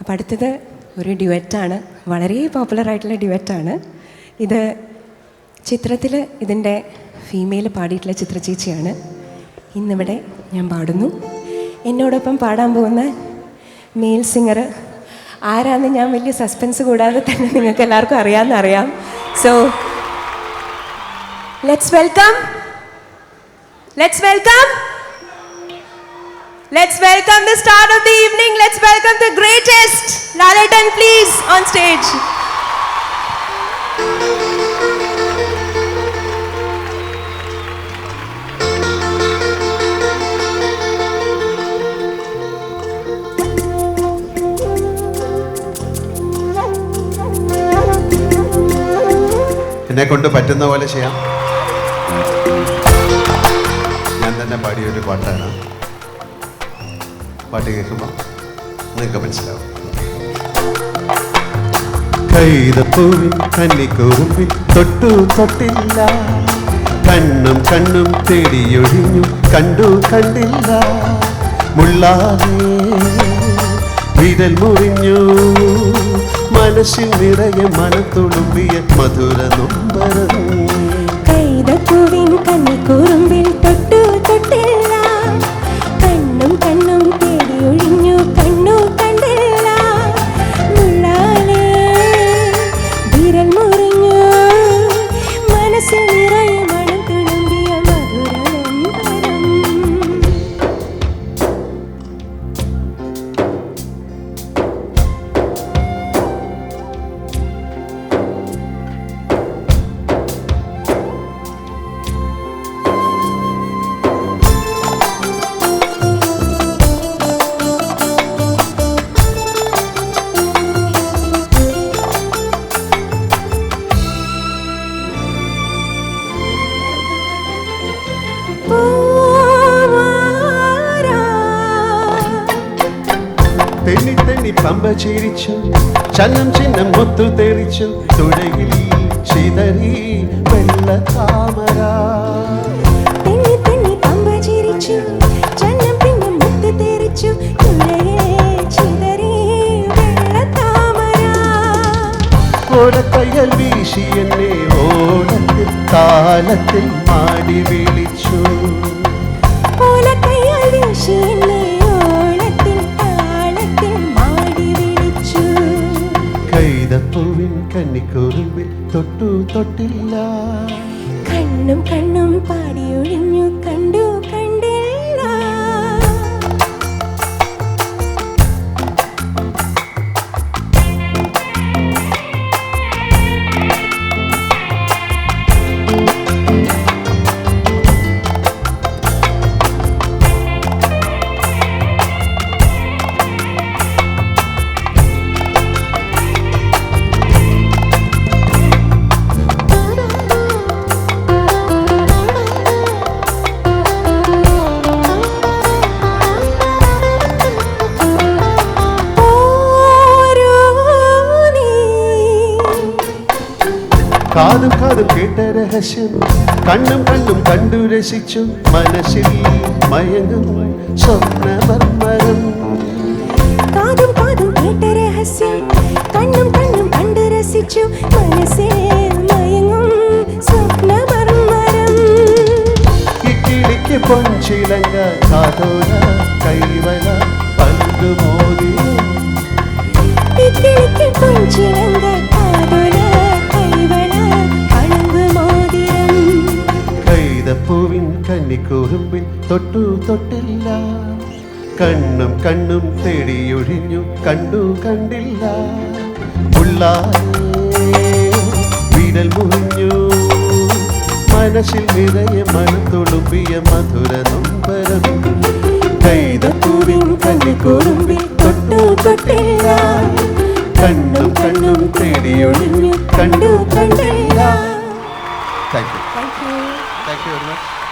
അപ്പം അടുത്തത് ഒരു ഡ്യുവറ്റാണ്, വളരെ പോപ്പുലറായിട്ടുള്ള ഡ്യുവറ്റാണ്. ഇത് ചിത്രത്തിൽ ഇതിൻ്റെ ഫീമെയിൽ പാടിയിട്ടുള്ള ചിത്ര ചേച്ചിയാണ്. ഇന്നിവിടെ ഞാൻ പാടുന്നു. എന്നോടൊപ്പം പാടാൻ പോകുന്ന മെയിൽ സിംഗർ ആരാന്ന് ഞാൻ വലിയ സസ്പെൻസ് കൂടാതെ തന്നെ നിങ്ങൾക്ക് എല്ലാവർക്കും അറിയാമെന്നറിയാം. So let's welcome the star of the evening. Let's welcome the greatest, Laletan, please, on stage. എന്നെ കൊണ്ട് പറ്റുന്ന പോലെ ചെയ്യാം. ഞാൻ തന്നെ പാടിയൊരു പാട്ടാണ്. പാട്ട് കേൾക്കുമ്പോൾ നിങ്ങൾക്ക് മനസ്സിലാവും. കൈതപ്പൂവിൻ കന്നിക്കൂമ്പിൽ തൊട്ടു തൊട്ടില്ല, കണ്ണും കണ്ണും തേടിയൊഴിഞ്ഞു കണ്ടു കണ്ടില്ല, മുള്ളാതെ വിരൽ മുറിഞ്ഞു മനസ്സിൽ നിറയെ മനത്തുളുമ്പിയ മധുര നൊമ്പരം. കൈതപ്പൂവിൻ കന്നിക്കൂമ്പിൽ തൊട്ടു തൊട്ടില്ല, കണ്ണും കണ്ണും തേടിയൊഴിഞ്ഞു കണ്ണു കണ്ടില്ല, മുള്ളാലെ വിരൽ മുറിഞ്ഞു മനസ്സിൽ നിറയെ മണത്തുളുമ്പിയ മധുര നൊമ്പരം. തെന്നി തെന്നി പമ്പ ചിരിച്ചു, ചന്നം ചിഹ്നം മുത്തു തെറിച്ചു, തുഴയിൽ ചിതറി വെള്ള താമര. തെന്നി തെന്നി പമ്പ ചിരിച്ചു, ചന്നം ചിഹ്നം മുത്തു തെറിച്ചു, തുഴയിൽ ചിതറി വെള്ള താമര. ഓടക്കയ്യൽ വീശി എന്നെ ഓടത്തിൽ താലത്തിൽ മാടി വിളിച്ചു, ഓലക്കയ്യാൽ വീശി എന്നെ ഓളത്തിൽ താളത്തിൽ മാടി വിളിച്ചു. കൈതപ്പൂവിൻ കന്നിക്കൂമ്പിൽ തൊട്ടു തൊട്ടില്ല, കണ്ണും കണ്ണും പാടിയൊഴിഞ്ഞു കണ്ടു കണ്ടില്ല. കാതും കാതും കേട്ട രഹസ്യം, കണ്ണും കണ്ണും കണ്ടു രസിച്ചു, മനസ്സിൽ മയങ്ങും സ്വപ്നമർമരം. കാതും കാതും കേട്ട രഹസ്യം, കണ്ണും കണ്ണും കണ്ടു രസിച്ചു, മനസ്സിൽ മയങ്ങും സ്വപ്നമർമരം. കിക്കിളിക്ക് പൊൻചിലങ്ക കാതോല കൈവല പണ്ടുമോതിരം. കിക്കിളിക്ക് പൊൻചിലങ്ക കാതോല കൈവല പണ്ടുമോതിരം. കൈതപ്പൂവിൻ കന്നിക്കൂമ്പിൽ തൊട്ടു തൊട്ടില്ല, കണ്ണും കണ്ണും തേടിയൊഴിഞ്ഞു കണ്ടു കണ്ടില്ല, മുള്ളാലെ വിരൽ മുറിഞ്ഞു മനസ്സിൽ നിറയെ മനത്തുളുമ്പിയ മധുര നൊമ്പരം. കൈതപ്പൂവിൻ കന്നിക്കൂമ്പിൽ തൊട്ടു തൊട്ടില്ല, കണ്ണും കണ്ണും തേടിയൊഴിഞ്ഞു കണ്ടു കണ്ടില്ല. Thank you very much.